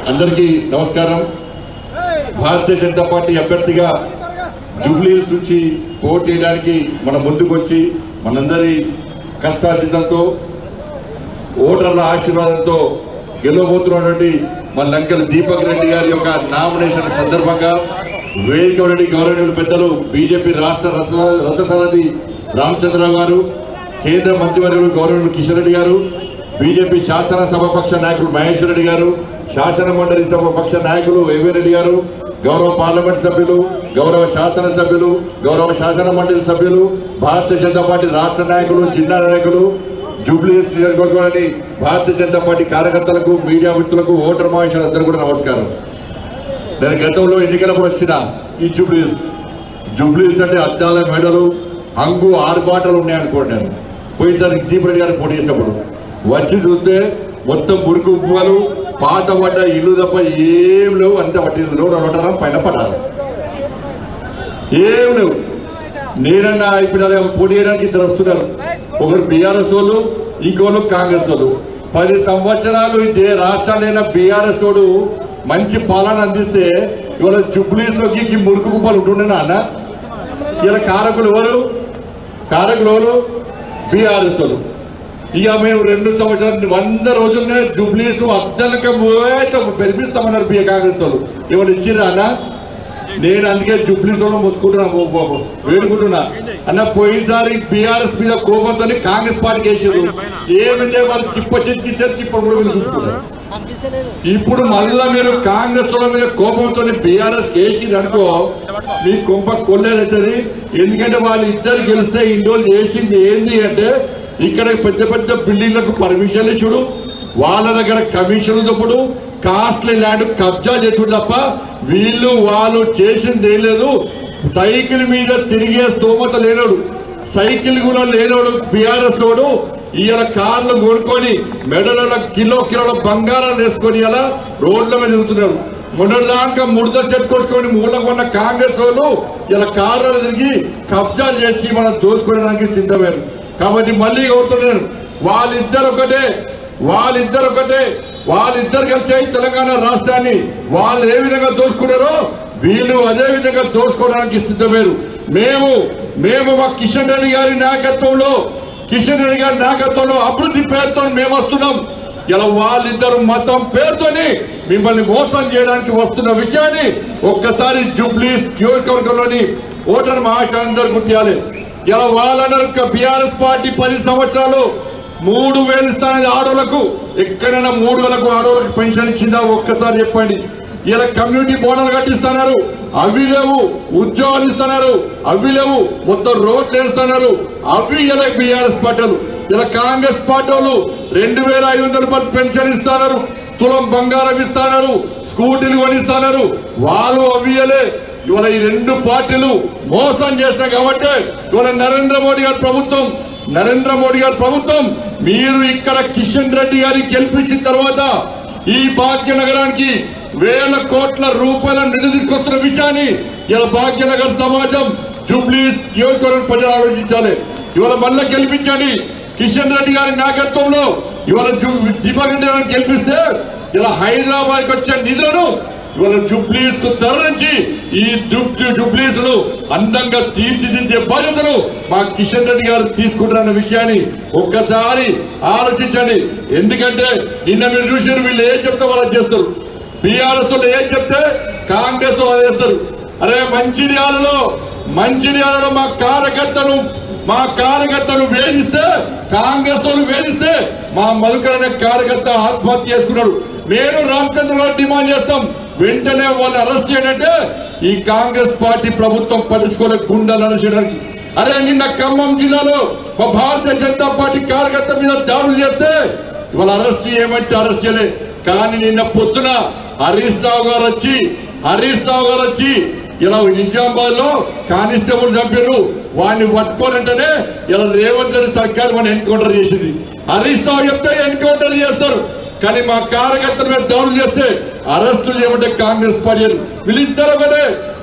అందరికీ నమస్కారం. భారతీయ జనతా పార్టీ అభ్యర్థిగా జూబ్లీహిల్స్ నుంచి పోటీ చేయడానికి మన ముందుకు వచ్చి మనందరి కష్టార్జితంతో ఓటర్ల ఆశీర్వాదంతో గెలవబోతున్నటువంటి మన లంకల దీపక్ రెడ్డి గారి యొక్క నామినేషన్ సందర్భంగా వేదిక రెడ్డి గౌరవనీయులు పెద్దలు బీజేపీ రాష్ట్ర రథసారథి రామచంద్రరావు గారు, కేంద్ర మంత్రివర్యులు గౌరవనీయులు కిషన్ రెడ్డి గారు, బీజేపీ శాసనసభాపక్ష నాయకులు మహేశ్వర్ రెడ్డి గారు, శాసన మండలి సభాపక్ష నాయకులు రెడ్డి గారు, గౌరవ పార్లమెంట్ సభ్యులు, గౌరవ శాసనసభ్యులు, గౌరవ శాసన మండలి సభ్యులు, భారతీయ జనతా పార్టీ రాష్ట్ర నాయకులు, జిల్లా నాయకులు, జూబ్లీహిల్స్ నియోజకవర్గంలోని భారతీయ జనతా పార్టీ కార్యకర్తలకు, మీడియా మిత్రులకు, ఓటర్ మహాశయులందరూ కూడా నమస్కారం. నేను గతంలో ఎన్నికలప్పుడు వచ్చిన ఈ జూబ్లీహిల్స్ అంటే అద్దాల మెడలు, హంగు ఆరుబాటలు ఉన్నాయనుకోండి. నేను పోయినసారి దీపరెడ్డి గారు పోటీ చేసినప్పుడు వచ్చి చూస్తే మొత్తం మురికి ఉప్పులు, పాత పడ్డ ఇల్లు తప్ప ఏం లేవు. అంత పట్టి రోడ్డు పైన పడ్డారు, ఏం లేవు. నేనన్నా ఇప్పుడు పోటీ చేయడానికి ఇద్దరు వస్తున్నారు. ఒకరు బీఆర్ఎస్ వాళ్ళు, ఇంకోళ్ళు కాంగ్రెస్ వాళ్ళు. 10 సంవత్సరాలు ఇదే రాష్ట్రాలైన బీఆర్ఎస్ వాడు మంచి పాలన అందిస్తే ఇవాళ జూబ్లీహిల్స్లోకి మురికి కుప్పలు ఉంటుండేనా అన్న? ఇలా కారకులు ఎవరు? బీఆర్ఎస్ వాళ్ళు. ఇక మేము 2 సంవత్సరాలు 100 రోజులనే జూబ్లీహిల్స్ అద్దలక పెరిపిస్తామన్నారు కాంగ్రెస్ వాళ్ళు. ఎవరు ఇచ్చిరా అన్న? నేను అందుకే జూబ్లీహిల్స్ వాళ్ళు మొత్తుకుంటున్నా, వేడుకుంటున్నా అన్న. పోయినసారి బీఆర్ఎస్ మీద కోపంతో కాంగ్రెస్ పార్టీకి వేసారు. ఏమిందే వాళ్ళు చిప్ప కూడా మీరు చూసుకున్నారు. ఇప్పుడు మళ్ళా మీరు కాంగ్రెస్ వాళ్ళ మీద కోపంతో బీఆర్ఎస్ వేసింది అనుకో, మీ కొంప కొల్లేదవుతుంది. ఎందుకంటే వాళ్ళు ఇద్దరు గెలిస్తే ఇన్ని రోజులు చేసింది ఏంది అంటే, ఇక్కడ పెద్ద బిల్డింగ్లకు పర్మిషన్లు ఇచ్చుడు, వాళ్ళ దగ్గర కమిషన్లు తప్పుడు, కాస్ట్లీ ల్యాండ్ కబ్జా చేసుడు తప్ప వాళ్ళు చేసింది ఏం లేదు. సైకిల్ మీద తిరిగే స్తోమత లేనోడు, సైకిల్ కూడా లేనోడు బీఆర్ఎస్ తోడు ఇవాళ కార్లు కొనుక్కొని మెడల కిలోల బంగారాలు వేసుకొని ఇలా రోడ్ల మీద తిరుగుతున్నాడు. మొన్నటిదాకా ముడత చెట్టుకొచ్చుకొని మూల కొన్న కాంగ్రెస్ వాళ్ళు ఇలా కార్లు తిరిగి కబ్జాలు చేసి మనం దోసుకోవడానికి సిద్ధమయ్యారు. కాబట్టి మళ్ళీ కోరుతున్నాను, వాళ్ళిద్దరు కలిసి తెలంగాణ రాష్ట్రాన్ని వాళ్ళు ఏ విధంగా దోచుకున్నారో వీళ్ళు అదే విధంగా దోచుకోవడానికి సిద్ధమయ్యారు. మేము మా కిషన్ రెడ్డి గారి నాయకత్వంలో అభివృద్ధి పేరుతో మేము వస్తున్నాం. ఇలా వాళ్ళిద్దరు మతం పేరుతోని మిమ్మల్ని మోసం చేయడానికి వస్తున్న విషయాన్ని ఒక్కసారి జూబ్లీహిల్స్ నియోజకవర్గంలోని ఓటర్ మహాశయులందరూ గుర్తియాలి. ఇలా వాళ్ళందరూ బీఆర్ఎస్ పార్టీ 10 సంవత్సరాలు 3000 ఇస్తానని ఆడోళ్లకు, ఎక్కడైనా 3,000 ఆడోళ్లకు పెన్షన్ ఇచ్చిందా ఒక్కసారి చెప్పండి. ఇలా కమ్యూనిటీ భవనాలు కట్టిస్తున్నారు, అవి లేవు. ఉద్యోగాలు ఇస్తున్నారు, అవి లేవు. మొత్తం రోడ్లు వేస్తున్నారు, అవి ఇలా బీఆర్ఎస్ పార్టీలు. ఇలా కాంగ్రెస్ పార్టీ వాళ్ళు 2,500 రూపాయలు పెన్షన్ ఇస్తున్నారు, తులం బంగారం ఇస్తున్నారు, స్కూటీలు కొనిస్తున్నారు. వాళ్ళు అవియలే. ఇవాళ ఈ 2 పార్టీలు మోసం చేస్తాయి. కాబట్టి ఇవాళ నరేంద్ర మోడీ గారి ప్రభుత్వం మీరు ఇక్కడ కిషన్ రెడ్డి గారికి గెలిపించిన తర్వాత ఈ భాగ్యనగరానికి 1,000 కోట్ల రూపాయల నిధులు తీసుకొస్తున్న విషయాన్ని ఇలా భాగ్యనగర్ సమాజం, జూబ్లీహిల్స్ నియోజకవర్గం ప్రజలు ఆలోచించాలి. ఇవాళ మళ్ళీ గెలిపించండి. కిషన్ రెడ్డి గారి నాయకత్వంలో ఇవాళ దీపక్ రెడ్డి గారిని గెలిపిస్తే ఇలా హైదరాబాద్కి వచ్చే నిధులను ఇవాళ జూబ్లీహిల్స్ కు తరలించి ఈ జూబ్లీహిల్స్ ను అందంగా తీర్చిదిద్దే బాధ్యతను మా కిషన్ రెడ్డి గారు తీసుకుంటారన్న విషయాన్ని ఒక్కసారి ఆలోచించండి. ఎందుకంటే నిన్న మీరు చూసారు, వీళ్ళు ఏం చెప్తే వాళ్ళు చేస్తారు. బీఆర్ఎస్ వాళ్ళు ఏం చెప్తే కాంగ్రెస్ వాళ్ళు చేస్తారు. అరే మంచిర్యాలలో మా కార్యకర్తను వేధిస్తే, కాంగ్రెస్ వాళ్ళు వేధిస్తే మా మధుకర్ అనే కార్యకర్త ఆత్మహత్య చేసుకున్నాడు. నేను రామచంద్రరావు డిమాండ్ చేస్తాం, వెంటనే వాళ్ళు అరెస్ట్ చేయడంటే ఈ కాంగ్రెస్ పార్టీ ప్రభుత్వం పట్టించుకోలే గుండాలు అరెస్ట్ చేయడానికి. అరే నిన్న ఖమ్మం జిల్లాలో మా భారతీయ జనతా పార్టీ కార్యకర్త మీద దాడులు చేస్తే ఇవాళ అరెస్ట్ చేయమంటే అరెస్ట్ చేయలే. కానీ నిన్న పొద్దున హరీష్ రావు గారు వచ్చి ఇలా నిజామాబాద్ లో కానిస్టేబుల్ చంపారు. వాడిని పట్టుకోనంటేనే ఇలా రేవంత్ రెడ్డి సర్కార్ మన ఎన్కౌంటర్ చేసింది. హరీష్ రావు చెప్తే ఎన్కౌంటర్ చేస్తారు, కానీ మా కార్యకర్తల మీద దాడులు చేస్తే అరెస్టులు చేయమంటే కాంగ్రెస్ పార్టీ. వీళ్ళిద్దరు ఒకటే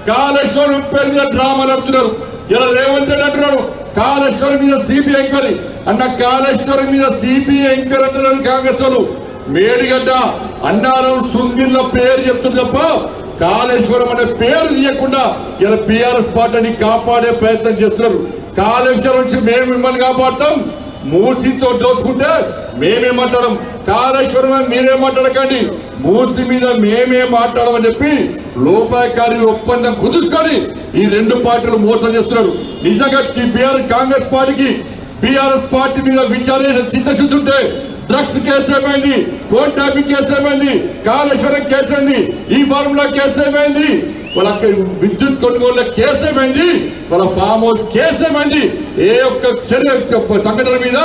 కాళేశ్వరం పేరు మీద డ్రామాలు ఆడుతున్నారు. ఇలా రేవంత్ రెడ్డి అంటున్నాడు కాళేశ్వరం మీద సిబిఐ ఎంక్వైరీ అన్న. కాళేశ్వరం మీద సిబిఐ ఎంక్వైరీ అంటున్నారు కాంగ్రెస్ వాళ్ళు. మేడిగడ్డ అన్నారం సుందిల్ల పేరు చెప్తుంది తప్ప కాళేశ్వరం అనే పేరు తీయకుండా ఇలా బీఆర్ఎస్ పార్టీని కాపాడే ప్రయత్నం చేస్తున్నారు. కాళేశ్వరం నుంచి మేము మిమ్మల్ని కాపాడుతాం, మూసితో దోచుకుంటే మేమే మాట్లాడడం, కాళేశ్వరం మీరే మాట్లాడకండి, మూసి మీద మేమే మాట్లాడమని చెప్పి లోపాయకారి ఒప్పందం కుదుర్చుకొని ఈ రెండు పార్టీలు మోసం చేస్తున్నారు. నిజంగా కాంగ్రెస్ పార్టీకి బీఆర్ఎస్ పార్టీ మీద విచారణ చిత్తశుద్ధి ఉంటే డ్రగ్స్ కేసు ఏమైంది, ఫోన్ ట్యాపింగ్ కేసు ఏమైంది, కాళేశ్వరం కేసు ఏమైంది, ఈ ఫార్ములా కేసు ఏమైంది, వాళ్ళ విద్యుత్ కొనుగోళ్ల కేసు ఏమైంది, వాళ్ళ ఫామ్ హౌస్ కేసు ఏమైంది, ఏ ఒక్క చర్య సంఘటన మీద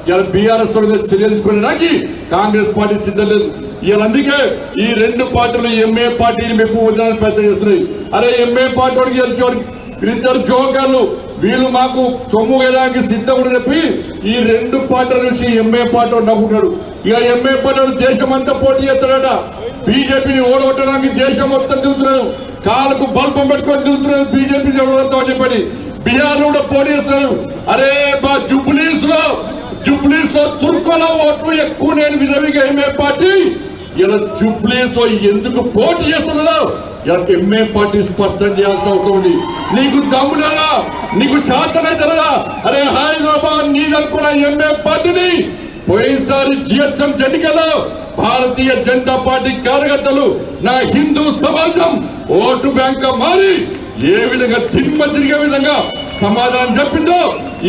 ఇలా బీఆర్ఎస్ చర్య తీసుకోవడానికి కాంగ్రెస్ పార్టీ సిద్ధం లేదు. ఇలా అందుకే ఈ రెండు పార్టీలు ఎంఏ పార్టీని మెప్పు వదలని ప్రయత్నం చేస్తున్నాయి. అరే ఎంఏ పార్టీ వాడికి తెలిసి ఇద్దరు జోకర్లు వీళ్ళు మాకు సొమ్ము వేయడానికి సిద్ధం అని చెప్పి ఈ రెండు పార్టీల నుంచి ఎంఏ పార్టీ నవ్వుకున్నాడు. ఇక ఎంఏ పార్టీ దేశం అంతా పోటీ చేస్తాడట, బీజేపీని ఓడగొట్టడానికి దేశం మొత్తం తిరుగుతున్నాడు, కాళ్ళకు బల్పం పెట్టుకొని తిరుగుతున్నాడు బీజేపీ అని చెప్పని బీహార్ కూడా పోటీ చేస్తున్నాడు. అరే మా జుబ్లీస్ లో తుర్కోల ఓట్లు ఎక్కువ నేను విరవిగా ఎంఏ పార్టీ ఇలా జుబ్లీస్ లో ఎందుకు పోటీ చేస్తున్నదో ఎంఏ పార్టీ స్పష్టం చేయాల్సిన అవసరం ఉంది. నీకు దమ్మునరా, నీకు చేతనైతేనరా, అరే హైదరాబాద్ నీదనుకున్న ఎంఏ పార్టీని పోయినసారి జిహెచ్ఎం ఎన్నికల్లో భారతీయ జనతా పార్టీ కార్యకర్తలు నా హిందూ సమాజం ఓటు బ్యాంక్ మారి ఏ విధంగా తిమ్మ తిరిగే విధంగా సమాధానం చెప్పిందో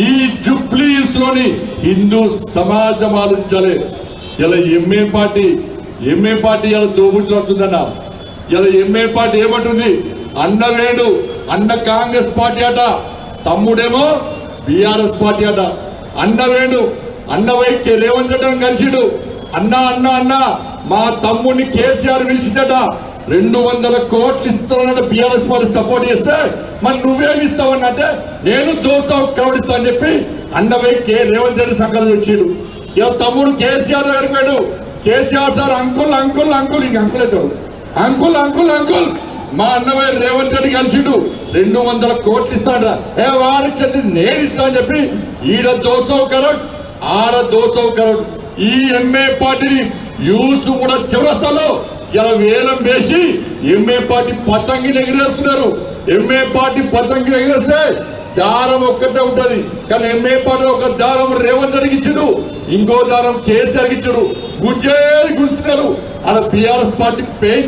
ఈ జుబ్లీస్ లోని హిందూ సమాజం ఆలోచించాలి. ఇలా ఎంఏ పార్టీ ఇలా దోబుట్లు వస్తుందన్న. ఇలా ఎంఏ పార్టీ ఏమంటుంది, అన్న వేడు అన్న కాంగ్రెస్ పార్టీ అట, తమ్ముడేమో బీఆర్ఎస్ పార్టీ అట. అన్న వేడు అన్న వైకే రేవంత్ రెడ్డి కలిసిడు, అన్న మా తమ్ముడిని కేసీఆర్ పిలిచిందట, 200 కోట్లు ఇస్తానన్న బీఆర్ఎస్ పార్టీ సపోర్ట్ చేస్తే మరి నువ్వేమి ఇస్తావన్నంటే నేను దోస కవడిస్తా అని చెప్పి అన్న వైకే రేవంత్ రెడ్డి సంకల్పం వచ్చాడు. ఇలా తమ్ముడు కేసీఆర్ దగ్గరికి పోయాడు, కేసీఆర్ సార్ అంకుల్ ఇంక అంకులేతాడు, అంకుల్ మా అన్నవయ్య రేవంత్ రెడ్డి కలిసిడు 200 కోట్లు ఇస్తాడ, వాడిచ్చింది నేను ఇస్తా అని చెప్పి ఈడ 200 కరోడ్ ఆడ 200 కరోడ్. ఈ ఎంఏ పార్టీని యూస్ కూడా చౌరస్తాలో ఇలా వేలం వేసి ఎంఏ పార్టీ పతంగిని ఎగిరేస్తున్నారు. ఎంఏ పార్టీ పతంగిని ఎగిరేస్తే దారం ఒక్కటే ఉంటది, కానీ ఎంఏ పార్టీ ఒక దారం రేవంత్ రెడ్డికి ఇచ్చాడు, ఇంకో దారం కేసీఆర్కి ఇచ్చాడు, గుజ్జేరి గుర్తున్నారు. అలా బీఆర్ఎస్ పార్టీ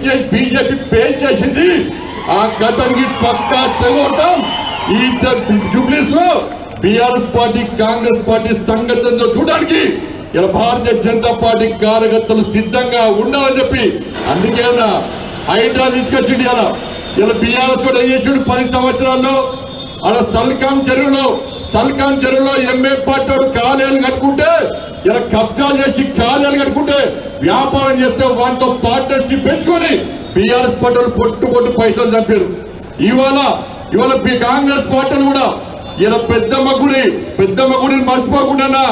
చేసి బీజేపీ చేసింది ఆ గతంకి పక్కా తెగొడతాం. ఈ జూబ్లీస్ లో బీఆర్ఎస్ పార్టీ కాంగ్రెస్ పార్టీ సంఘటనతో చూడడానికి ఇలా భారతీయ జనతా పార్టీ కార్యకర్తలు సిద్ధంగా ఉండాలని చెప్పి అందుకే హైడ్రా తీసుకొచ్చింది. ఇలా బీఆర్ఎస్ కూడా చేసాడు 10 సంవత్సరాల్లో అలా సల్కాం చెరువులో ఎంఏ పార్టీ కాలేలు కట్టుకుంటే ఇలా కబ్జాలు చేసి కాలేలు కట్టుకుంటే వ్యాపారం చేస్తే వాటితో పార్ట్నర్షిప్ పెంచుకొని బీఆర్ఎస్ పార్టీలు పొట్టు పైసలు చంపారు. ఇవాళ కాంగ్రెస్ పార్టీలు కూడా ఇలా పెద్దమ్మ గుడిని మర్చిపోకుండా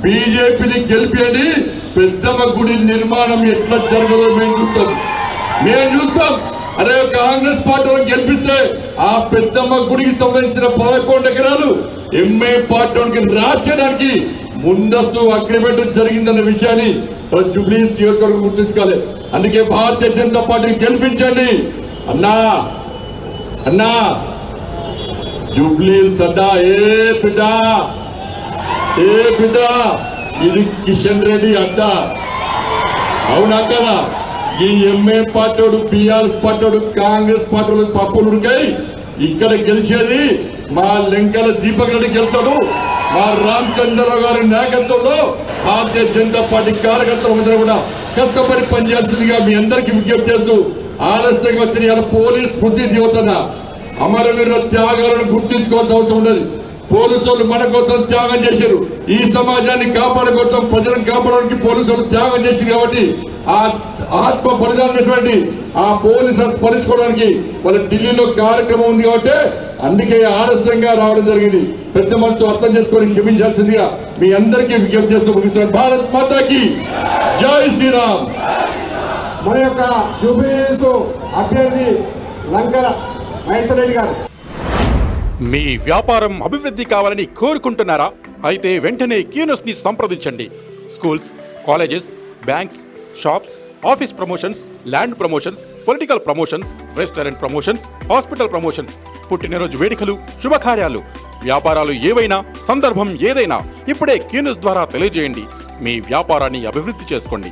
బీజేపీని గెలిపేది, పెద్దమ్మ గుడి నిర్మాణం ఎట్లా జరగదో మేము చూస్తాం. అదే కాంగ్రెస్ పార్టీని గెలిపిస్తే ఆ పెద్దమ్మ గుడికి సంబంధించిన 11 ఎకరాలు ఎంఏ పార్టీకి రాసేయడానికి ముందస్తు అగ్రిమెంట్ జరిగిందన్న విషయాన్ని జూబ్లీస్ నియోజకవర్గం గుర్తుంచుకోవాలి. అందుకే భారతీయ జనతా పార్టీని గెలిపించండి అన్నా. జూబ్లీస్ అడ్డా ఏ బిడ్డ ఇది కిషన్ రెడ్డి అడ్డా, అవునా కదా? ఈ MA party BRS party Congress party పప్పులుడికై ఇక్కడ గెలిచేది మా లెంకల దీపక్ రెడ్డి గెలుస్తాడు. మా రామచంద్రరావు గారి నాయకత్వంలో భారతీయ జనతా పార్టీ కార్యకర్తలు కూడా కష్టపడి పనిచేస్తుందిగా మీ అందరికీ విజ్ఞప్తి చేస్తూ ఆలస్యంగా వచ్చిన పోలీస్ స్మృతి దివసన అమరవీరుల త్యాగాలను గుర్తించుకోవాల్సిన అవసరం ఉండదు. పోలీసులు మన కోసం త్యాగం చేశారు, ఈ సమాజాన్ని కాపాడే కోసం ప్రజలను కాపాడడానికి పోలీసులు త్యాగం చేశారు. కాబట్టి ఆ ఆత్మ బలిదానటువంటి ఆ పోలీసులను స్మరించుకోవడానికి వాళ్ళ ఢిల్లీలో కార్యక్రమం ఉంది. కాబట్టి అందుకే ఆలస్యంగా రావడం జరిగింది. పెద్ద మనసు అర్థం చేసుకొని క్షమించాల్సిందిగా మీ అందరికీ విజ్ఞప్తి చేస్తూ ముగిస్తున్నాను. భారత్ మాతాకి జై శ్రీరామ్. మన యొక్క జూబ్లీహిల్స్ అభ్యర్థి లంకల మహేశ్వర్ రెడ్డి గారు. మీ వ్యాపారం అభివృద్ధి కావాలని కోరుకుంటున్నారా? అయితే వెంటనే క్యూనస్ ని సంప్రదించండి. Schools, colleges, banks, shops, office promotions, land promotions, political promotions, restaurant promotions, hospital promotions, పుట్టినరోజు వేడుకలు, శుభకార్యాలు, వ్యాపారాలు ఏవైనా, సందర్భం ఏదైనా ఇప్పుడే క్యూన్యూస్ ద్వారా తెలియజేయండి. మీ వ్యాపారాన్ని అభివృద్ధి చేసుకోండి.